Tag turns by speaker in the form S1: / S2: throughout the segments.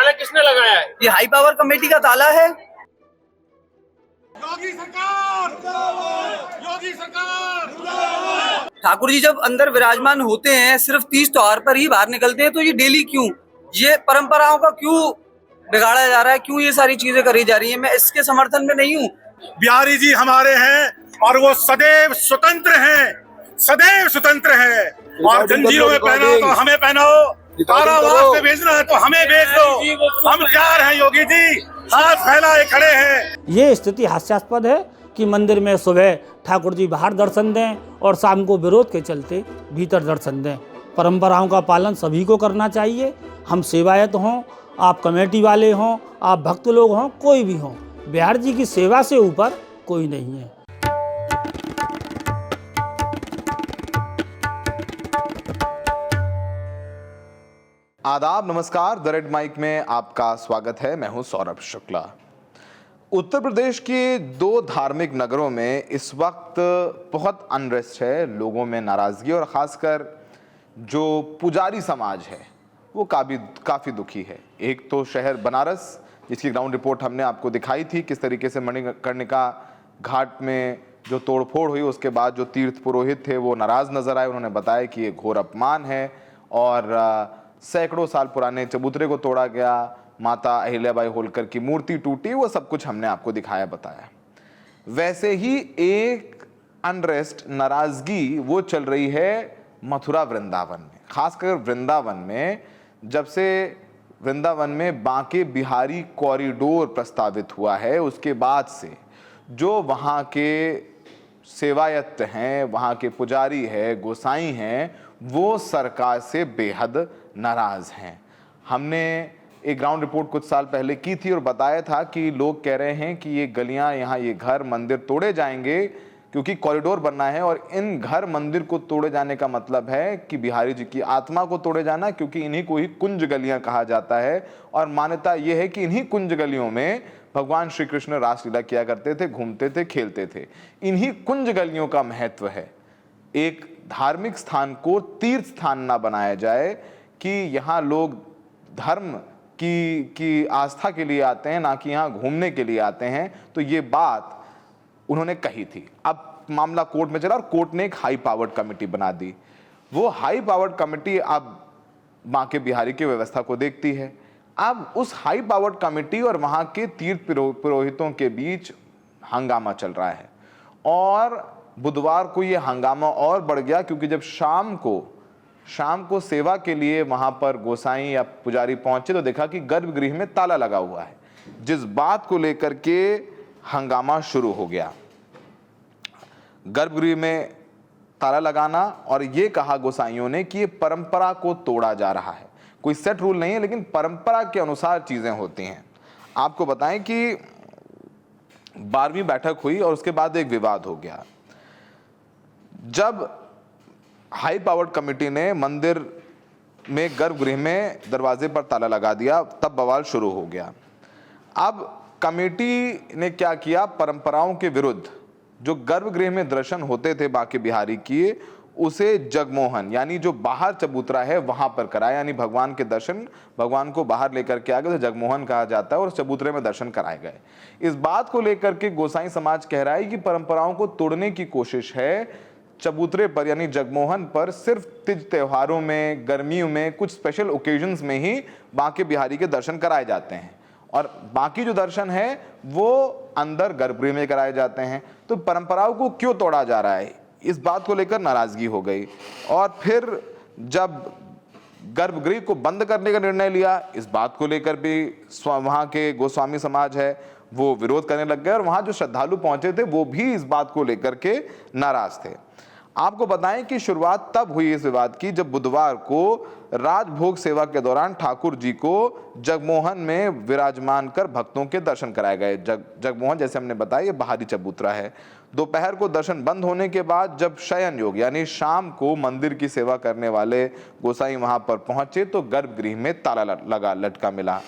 S1: ताला किसने लगाया है?
S2: ये हाई पावर कमेटी का ताला है।
S3: योगी सरकार योगी सरकार।
S2: ठाकुर जी जब अंदर विराजमान होते हैं सिर्फ 30 त्योहार पर ही बाहर निकलते हैं, तो ये डेली क्यों, ये परंपराओं का क्यों बिगाड़ा जा रहा है, क्यों ये सारी चीजें करी जा रही है? मैं इसके समर्थन में नहीं हूँ।
S3: बिहारी जी हमारे हैं और वो सदैव स्वतंत्र हैं, सदैव स्वतंत्र हैं। और जंजीरों में पहनाओ तो हमें पहनाओ, कारावास में भेजना है तो हमें भेज दो, हम तैयार हैं योगी जी, हाथ फैलाए खड़े हैं।
S4: ये स्थिति हास्यास्पद है कि मंदिर में सुबह ठाकुर जी बाहर दर्शन दें और शाम को विरोध के चलते भीतर दर्शन दें। परंपराओं का पालन सभी को करना चाहिए। हम सेवायत हों, आप कमेटी वाले हों, आप भक्त लोग हों, कोई भी हों, बिहार जी की सेवा से ऊपर कोई नहीं है।
S5: आदाब, नमस्कार। द रेड माइक में आपका स्वागत है। मैं हूं सौरभ शुक्ला। उत्तर प्रदेश के दो धार्मिक नगरों में इस वक्त बहुत अनरेस्ट है, लोगों में नाराजगी, और ख़ासकर जो पुजारी समाज है वो काफ़ी दुखी है। एक तो शहर बनारस, जिसकी ग्राउंड रिपोर्ट हमने आपको दिखाई थी, किस तरीके से मणिकर्णिका घाट में जो तोड़फोड़ हुई, उसके बाद जो तीर्थ पुरोहित थे वो नाराज़ नजर आए। उन्होंने बताया कि ये घोर अपमान है और सैकड़ों साल पुराने चबूतरे को तोड़ा गया, माता अहिल्याबाई होलकर की मूर्ति टूटी, वो सब कुछ हमने आपको दिखाया बताया। वैसे ही एक अनरेस्ट, नाराजगी वो चल रही है मथुरा वृंदावन में। खासकर वृंदावन में, जब से वृंदावन में बांके बिहारी कॉरिडोर प्रस्तावित हुआ है, उसके बाद से जो वहाँ के सेवायत हैं, वहाँ के पुजारी हैं, गोसाई हैं, वो सरकार से बेहद नाराज़ हैं। हमने एक ग्राउंड रिपोर्ट कुछ साल पहले की थी और बताया था कि लोग कह रहे हैं कि ये गलियां, यहाँ ये घर मंदिर तोड़े जाएंगे क्योंकि कॉरिडोर बनना है, और इन घर मंदिर को तोड़े जाने का मतलब है कि बिहारी जी की आत्मा को तोड़े जाना, क्योंकि इन्हीं को ही कुंज गलियां कहा जाता है। और मान्यता ये है कि इन्हीं कुंज गलियों में भगवान श्री कृष्ण रासलीला किया करते थे, घूमते थे, खेलते थे। इन्हीं कुंज गलियों का महत्व है। एक धार्मिक स्थान को तीर्थ स्थान ना बनाया जाए कि यहाँ लोग धर्म की आस्था के लिए आते हैं, ना कि यहाँ घूमने के लिए आते हैं। तो ये बात उन्होंने कही थी। अब मामला कोर्ट में चला और कोर्ट ने एक हाई पावर्ड कमेटी बना दी। वो हाई पावर्ड कमेटी अब बांके बिहारी की व्यवस्था को देखती है। अब उस हाई पावर्ड कमेटी और वहाँ के तीर्थ पुरोहितों के बीच हंगामा चल रहा है, और बुधवार को ये हंगामा और बढ़ गया, क्योंकि जब शाम को सेवा के लिए वहां पर गोसाई या पुजारी पहुंचे तो देखा कि गर्भगृह में ताला लगा हुआ है, जिस बात को लेकर के हंगामा शुरू हो गया। गर्भगृह में ताला लगाना, और ये कहा गोसाइयों ने कि ये परंपरा को तोड़ा जा रहा है। कोई सेट रूल नहीं है, लेकिन परंपरा के अनुसार चीजें होती हैं। आपको बताएं कि 12वीं बैठक हुई और उसके बाद एक विवाद हो गया। जब हाई पावर्ड कमेटी ने मंदिर में गर्भगृह में दरवाजे पर ताला लगा दिया, तब बवाल शुरू हो गया। अब कमेटी ने क्या किया, परंपराओं के विरुद्ध जो गर्भगृह में दर्शन होते थे बांके बिहारी किए, उसे जगमोहन, यानी जो बाहर चबूतरा है वहां पर कराया, यानी भगवान के दर्शन, भगवान को बाहर लेकर के आ गए, तो जगमोहन कहा जाता है, और उस चबूतरे में दर्शन कराए गए। इस बात को लेकर के गोसाई समाज कह रहा है कि परंपराओं को तोड़ने की कोशिश है। चबूतरे पर यानी जगमोहन पर सिर्फ तीज त्योहारों में, गर्मियों में, कुछ स्पेशल ओकेजन्स में ही बांके बिहारी के दर्शन कराए जाते हैं, और बाकी जो दर्शन है वो अंदर गर्भगृह में कराए जाते हैं। तो परंपराओं को क्यों तोड़ा जा रहा है, इस बात को लेकर नाराजगी हो गई। और फिर जब गर्भगृह को बंद करने का निर्णय लिया, इस बात को लेकर भी वहाँ के गोस्वामी समाज है वो विरोध करने लग गए, और वहाँ जो श्रद्धालु पहुंचे थे वो भी इस बात को लेकर के नाराज थे। आपको बताएं कि शुरुआत तब हुई इस विवाद की जब बुधवार को राजभोग सेवा के दौरान ठाकुर जी को जगमोहन में विराजमान कर भक्तों के दर्शन कराए गए। जगमोहन, जैसे हमने बताया, ये बाहरी चबूतरा है। दोपहर को दर्शन बंद होने के बाद जब शयन योग यानी शाम को मंदिर की सेवा करने वाले गोसाई वहां पर पहुंचे तो गर्भगृह में ताला लटका मिला।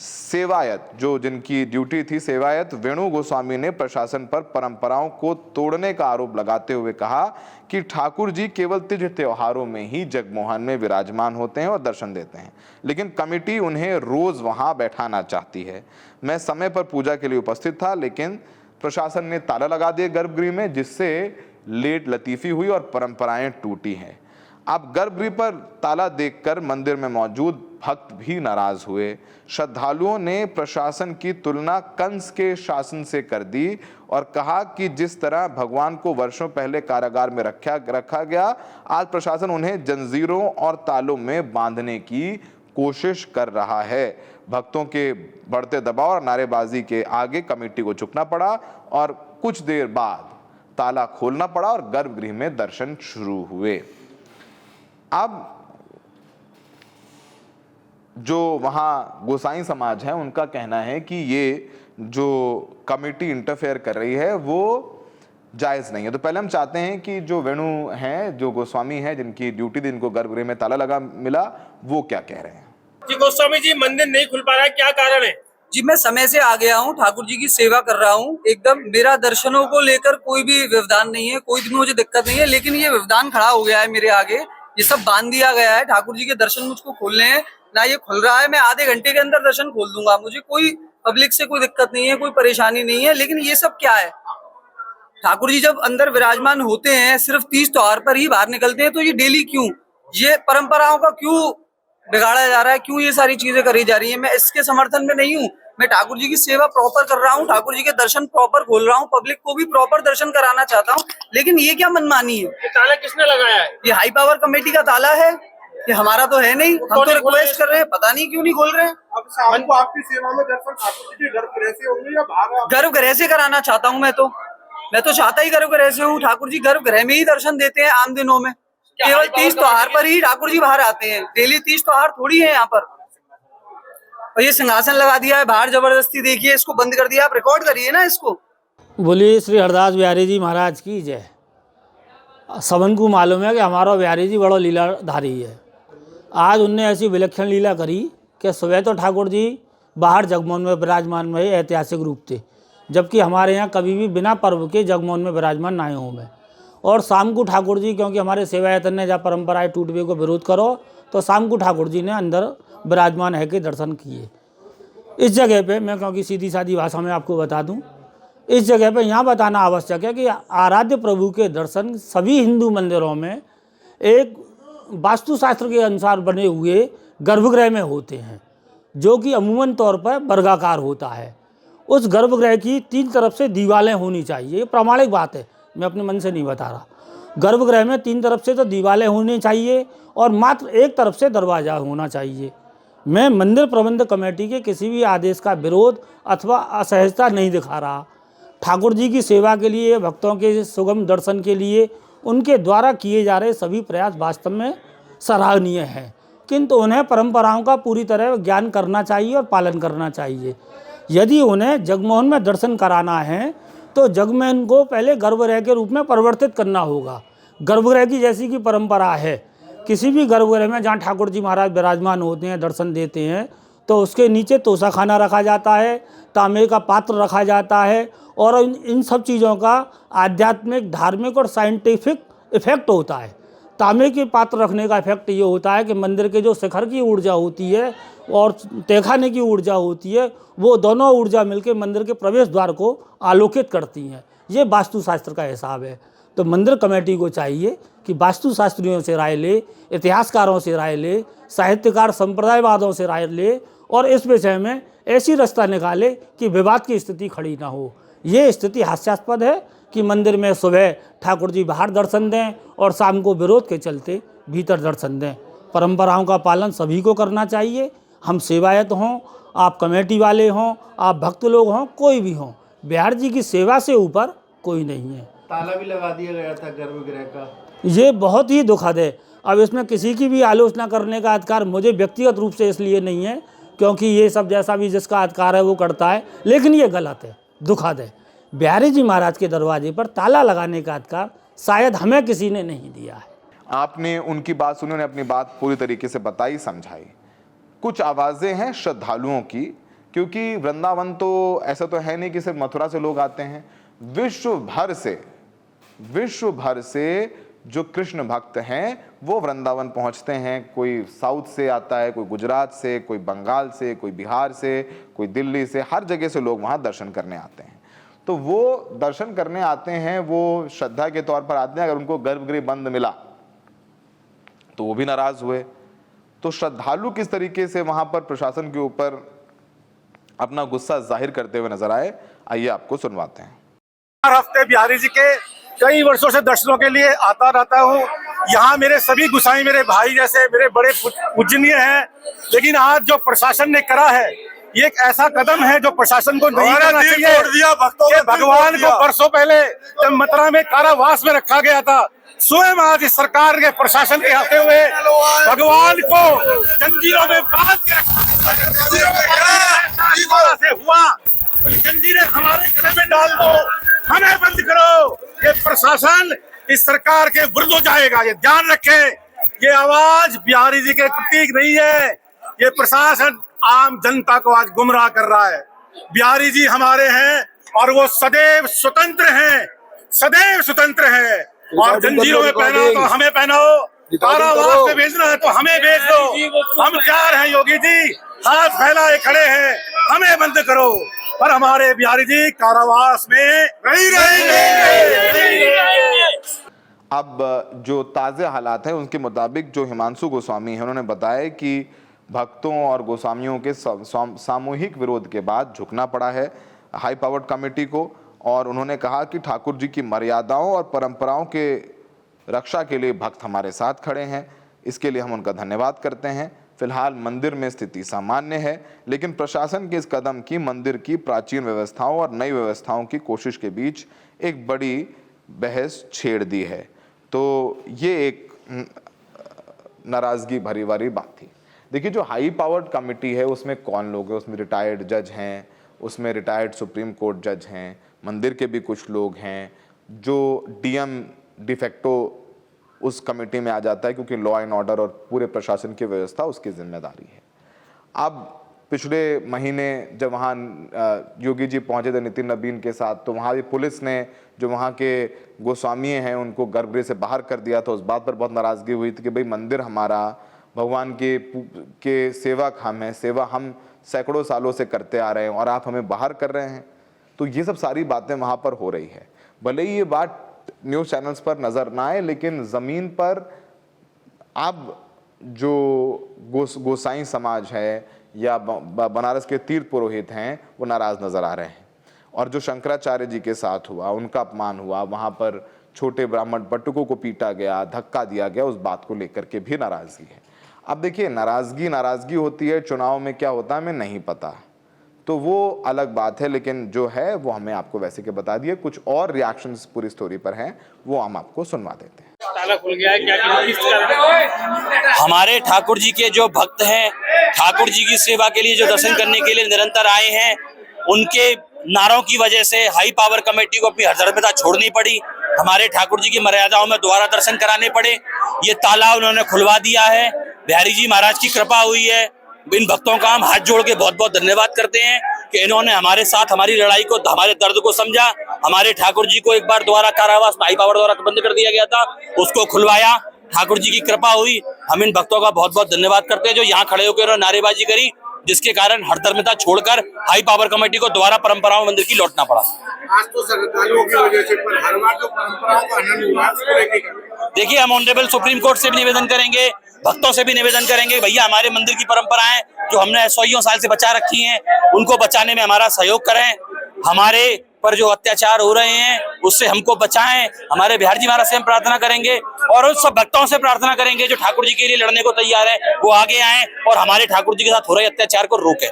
S5: सेवायत, जो जिनकी ड्यूटी थी, सेवायत वेणु गोस्वामी ने प्रशासन पर परंपराओं को तोड़ने का आरोप लगाते हुए कहा कि ठाकुर जी केवल तीज त्योहारों में ही जगमोहन में विराजमान होते हैं और दर्शन देते हैं, लेकिन कमेटी उन्हें रोज वहां बैठाना चाहती है। मैं समय पर पूजा के लिए उपस्थित था, लेकिन प्रशासन ने ताला लगा दिए गर्भगृह में, जिससे लेट लतीफी हुई और परंपराएं टूटी हैं। अब गर्भगृह पर ताला देखकर मंदिर में मौजूद भक्त भी नाराज हुए। श्रद्धालुओं ने प्रशासन की तुलना कंस के शासन से कर दी और कहा कि जिस तरह भगवान को वर्षों पहले कारागार में रखा गया, आज प्रशासन उन्हें जंजीरों और तालों में बांधने की कोशिश कर रहा है। भक्तों के बढ़ते दबाव और नारेबाजी के आगे कमेटी को झुकना पड़ा और कुछ देर बाद ताला खोलना पड़ा और गर्भगृह में दर्शन शुरू हुए। अब जो वहाँ गोसाई समाज है उनका कहना है कि ये जो कमेटी इंटरफेयर कर रही है वो जायज़ नहीं है। तो पहले हम चाहते हैं कि जो वेणु हैं, जो गोस्वामी हैं, जिनकी ड्यूटी थी, इनको गर्भगृह में ताला लगा मिला, वो क्या कह रहे हैं।
S1: जी गोस्वामी जी, मंदिर नहीं खुल पा रहा है, क्या कारण है?
S2: जी मैं समय से आ गया हूँ, ठाकुर जी की सेवा कर रहा हूँ, एकदम मेरा दर्शनों को लेकर कोई भी व्यवधान नहीं है, कोई भी मुझे दिक्कत नहीं है, लेकिन ये व्यवधान खड़ा हो गया है मेरे आगे। ये सब बांध दिया गया है, ठाकुर जी के दर्शन मुझको खोलने हैं ना, ये खुल रहा है। मैं आधे घंटे के अंदर दर्शन खोल दूंगा, मुझे कोई पब्लिक से कोई दिक्कत नहीं है, कोई परेशानी नहीं है। लेकिन ये सब क्या है, ठाकुर जी जब अंदर विराजमान होते हैं, सिर्फ तीज त्योहार पर ही बाहर निकलते हैं, तो ये डेली क्यों, ये परंपराओं का क्यों बिगाड़ा जा रहा है, क्यों ये सारी चीजें करी जा रही है? मैं इसके समर्थन में नहीं हूँ। मैं ठाकुर जी की सेवा प्रॉपर कर रहा हूँ, ठाकुर जी के दर्शन प्रॉपर खोल रहा हूँ, पब्लिक को भी प्रॉपर दर्शन कराना चाहता हूँ। लेकिन ये क्या मनमानी है?
S1: ये ताला किसने लगाया है?
S2: ये हाई पावर कमेटी का ताला है, ये हमारा तो है नहीं। हम तो रिक्वेस्ट कर रहे हैं, पता नहीं क्यों नहीं खोल रहे हैं।
S3: अब शाम को आपकी सेवा में दर्शन ठाकुर जी के गर्भगृह से होंगे या बाहर?
S2: गर्भगृह से कराना चाहता हूँ मैं तो चाहता ही गर्भगृह से हूँ। ठाकुर जी गर्भगृह में ही दर्शन देते हैं आम दिनों में, केवल तीज त्योहार पर ही ठाकुर जी बाहर आते हैं। डेली तीज त्योहार थोड़ी है यहाँ पर। और ये सिंहासन लगा दिया है बाहर जबरदस्ती, देखिए इसको बंद कर दिया, आप रिकॉर्ड करिए ना इसको।
S4: बोलिए श्री हरदास बिहारी जी महाराज की जय। सबन को मालूम है कि हमारा बिहारी जी बड़ा लीलाधारी है। आज उनने ऐसी विलक्षण लीला करी कि सुबह तो ठाकुर जी बाहर जगमोहन में विराजमान में ऐतिहासिक रूप थे, जबकि हमारे यहाँ कभी भी बिना पर्व के जगमोहन में विराजमान ना हो मैं। और शाम को ठाकुर जी, क्योंकि हमारे सेवायतन ने जब परंपराएं टूटवे को विरोध करो, तो शाम को ठाकुर जी ने अंदर विराजमान है के दर्शन किए। इस जगह पे मैं, क्योंकि सीधी सादी भाषा में आपको बता दूं, इस जगह पे यहाँ बताना आवश्यक है कि आराध्य प्रभु के दर्शन सभी हिंदू मंदिरों में एक वास्तुशास्त्र के अनुसार बने हुए गर्भगृह में होते हैं, जो कि अमूमन तौर पर वर्गाकार होता है। उस गर्भगृह की 3 तरफ से दीवारें होनी चाहिए, ये प्रामाणिक बात है, मैं अपने मन से नहीं बता रहा। गर्भगृह में 3 तरफ से तो दीवारें होनी चाहिए और मात्र 1 तरफ से दरवाज़ा होना चाहिए। मैं मंदिर प्रबंध कमेटी के किसी भी आदेश का विरोध अथवा असहजता नहीं दिखा रहा। ठाकुर जी की सेवा के लिए, भक्तों के सुगम दर्शन के लिए उनके द्वारा किए जा रहे सभी प्रयास वास्तव में सराहनीय हैं, किंतु उन्हें परंपराओं का पूरी तरह ज्ञान करना चाहिए और पालन करना चाहिए। यदि उन्हें जगमोहन में दर्शन कराना है तो जगमोहन को पहले गर्भगृह के रूप में परिवर्तित करना होगा। गर्भगृह की जैसी की परंपरा है, किसी भी गर्भगृह में जहाँ ठाकुर जी महाराज विराजमान होते हैं, दर्शन देते हैं, तो उसके नीचे तोशाखाना रखा जाता है, तांबे का पात्र रखा जाता है और इन सब चीज़ों का आध्यात्मिक, धार्मिक और साइंटिफिक इफेक्ट होता है। तांबे के पात्र रखने का इफेक्ट ये होता है कि मंदिर के जो शिखर की ऊर्जा होती है और तहखाने की ऊर्जा होती है, वो दोनों ऊर्जा मिलकर मंदिर के प्रवेश द्वार को आलोकित करती हैं। ये वास्तुशास्त्र का हिसाब है। तो मंदिर कमेटी को चाहिए कि वास्तुशास्त्रियों से राय ले, इतिहासकारों से राय ले, साहित्यकार संप्रदायवादों से राय ले और इस विषय में ऐसी रास्ता निकाले कि विवाद की स्थिति खड़ी ना हो। ये स्थिति हास्यास्पद है कि मंदिर में सुबह ठाकुर जी बाहर दर्शन दें और शाम को विरोध के चलते भीतर दर्शन दें। परंपराओं का पालन सभी को करना चाहिए। हम सेवायत हों, आप कमेटी वाले हों, आप भक्त लोग हों, कोई भी हों, बिहार जी की सेवा से ऊपर कोई नहीं है।
S6: ताला भी लगा दिया गया था गर्भगृह का।
S4: ये बहुत ही दुखद है। अब इसमें किसी की भी आलोचना करने का अधिकार मुझे व्यक्तिगत रूप से इसलिए नहीं है क्योंकि ये सब जैसा भी जिसका अधिकार है वो करता है, लेकिन ये गलत है, दुखद है। बिहारी जी महाराज के दरवाजे पर ताला लगाने का अधिकार शायद हमें किसी ने नहीं दिया है।
S5: आपने उनकी बात सुनी, उन्होंने अपनी बात पूरी तरीके से बताई, समझाई। कुछ आवाज़ें हैं श्रद्धालुओं की क्योंकि वृंदावन तो ऐसा तो है नहीं कि सिर्फ मथुरा से लोग आते हैं, विश्व भर से जो कृष्ण भक्त हैं वो वृंदावन पहुंचते हैं। कोई साउथ से आता है, कोई गुजरात से, कोई बंगाल से, कोई बिहार से, कोई दिल्ली से, हर जगह से लोग वहां दर्शन करने आते हैं। तो वो दर्शन करने आते हैं, वो श्रद्धा के तौर पर आते हैं। अगर उनको गर्भगृह बंद मिला तो वो भी नाराज हुए। तो श्रद्धालु किस तरीके से वहां पर प्रशासन के ऊपर अपना गुस्सा जाहिर करते हुए नजर आए, आइए आपको सुनवाते हैं।
S3: हर हफ्ते बिहारी जी के कई वर्षों से दर्शनों के लिए आता रहता हूँ। यहाँ मेरे सभी गुसाई मेरे भाई जैसे मेरे बड़े पूजनीय हैं, लेकिन आज जो प्रशासन ने करा है ये एक ऐसा कदम है जो प्रशासन को नहीं करना चाहिए। भगवान को बरसों पहले जब मथुरा में कारावास में रखा गया था, स्वयं आज इस सरकार के प्रशासन के आते हुए भगवान को जंजीरों में बांध के हुआ, जंजीरें हमारे गले में डाल दो, हमें बंद करो। ये प्रशासन इस सरकार के विरुद्ध हो जाएगा, ये ध्यान रखें। ये आवाज बिहारी जी के प्रतीक नहीं है, ये प्रशासन आम जनता को आज गुमराह कर रहा है। बिहारी जी हमारे हैं और वो सदैव स्वतंत्र हैं, सदैव स्वतंत्र हैं। और जंजीरों में पहना तो हमें पहनाओ, कारावास में भेजना है तो हमें भेज दो। हम तैयार हैं योगी जी, हाथ फैलाए खड़े हैं, हमें बंद करो। पर हमारे बिहारी जी कारावास में नहीं रहेंगे।
S5: अब जो ताज़े हालात हैं उनके मुताबिक जो हिमांशु गोस्वामी हैं उन्होंने बताया कि भक्तों और गोस्वामियों के सामूहिक विरोध के बाद झुकना पड़ा है हाई पावर्ड कमेटी को। और उन्होंने कहा कि ठाकुर जी की मर्यादाओं और परंपराओं के रक्षा के लिए भक्त हमारे साथ खड़े हैं, इसके लिए हम उनका धन्यवाद करते हैं। फिलहाल मंदिर में स्थिति सामान्य है, लेकिन प्रशासन के इस कदम की मंदिर की प्राचीन व्यवस्थाओं और नई व्यवस्थाओं की कोशिश के बीच एक बड़ी बहस छेड़ दी है। तो ये एक नाराज़गी भरी वाली बात थी। देखिए, जो हाई पावर्ड कमेटी है उसमें कौन लोग हैं? उसमें रिटायर्ड जज हैं, उसमें रिटायर्ड सुप्रीम कोर्ट जज हैं, मंदिर के भी कुछ लोग हैं, जो डीएम डिफेक्टो उस कमेटी में आ जाता है क्योंकि लॉ एंड ऑर्डर और पूरे प्रशासन की व्यवस्था उसकी जिम्मेदारी है। अब पिछले महीने जब वहाँ योगी जी पहुँचे थे नितिन नबीन के साथ, तो वहाँ भी पुलिस ने जो वहाँ के गोस्वामी हैं उनको गर्भगृह से बाहर कर दिया था। उस बात पर बहुत नाराज़गी हुई थी कि भाई मंदिर हमारा, भगवान के सेवक हम हैं, सेवा हम सैकड़ों सालों से करते आ रहे हैं और आप हमें बाहर कर रहे हैं। तो ये सब सारी बातें वहाँ पर हो रही है। भले ही ये बात न्यूज़ चैनल्स पर नज़र ना आए, लेकिन ज़मीन पर अब जो गोसाई समाज है या बनारस के तीर्थ पुरोहित हैं वो नाराज़ नज़र आ रहे हैं। और जो शंकराचार्य जी के साथ हुआ, उनका अपमान हुआ, वहाँ पर छोटे ब्राह्मण बटुकों को पीटा गया, धक्का दिया गया, उस बात को लेकर के भी नाराज़गी है। अब देखिए, नाराज़गी होती है, चुनाव में क्या होता है हमें नहीं पता, तो वो अलग बात है, लेकिन जो है वो हमें आपको वैसे के बता दिए। कुछ और रिएक्शंस पूरी स्टोरी पर हैं, वो हम आपको सुनवा देते हैं।
S1: ताला खुल गया है, क्या किस कारण?
S7: हमारे ठाकुर जी के जो भक्त हैं, ठाकुर जी की सेवा के लिए जो दर्शन करने के लिए निरंतर आए हैं, उनके नारों की वजह से हाई पावर कमेटी को अपनी हरदर्मिता छोड़नी पड़ी। हमारे ठाकुर जी की मर्यादाओं में दोबारा दर्शन कराने पड़े। ये ताला उन्होंने खुलवा दिया है। बिहारी जी महाराज की कृपा हुई है। इन भक्तों का हम हाथ जोड़ के बहुत बहुत धन्यवाद करते हैं कि इन्होंने हमारे साथ हमारी लड़ाई को, हमारे दर्द को समझा। हमारे ठाकुर जी को एक बार दोबारा कारावास हाई पावर द्वारा बंद कर दिया गया था, उसको खुलवाया, ठाकुर जी की कृपा हुई। हम इन भक्तों का बहुत बहुत धन्यवाद करते हैं जो यहाँ खड़े होकर उन्होंने नारेबाजी करी, जिसके कारण हरदर्मिता छोड़कर हाई पावर कमेटी को दोबारा परंपराओं मंदिर की लौटना पड़ा।
S6: आज तो श्रद्धालुओं की वजह से, पर हर बार जो परंपराओं का आनंद हुआ उसको लेकर
S7: देखिए, हम ऑनरेबल सुप्रीम कोर्ट से भी निवेदन करेंगे, भक्तों से भी निवेदन करेंगे, भैया हमारे मंदिर की परंपराएं जो हमने सौ साल से बचा रखी हैं, उनको बचाने में हमारा सहयोग करें। हमारे पर जो अत्याचार हो रहे हैं उससे हमको बचाएं। हमारे बिहार जी महाराज से हम प्रार्थना करेंगे और उन सब भक्तों से प्रार्थना करेंगे जो ठाकुर जी के लिए लड़ने को तैयार है, वो आगे आएं और हमारे ठाकुर जी के साथ हो रहे अत्याचार को रोकें।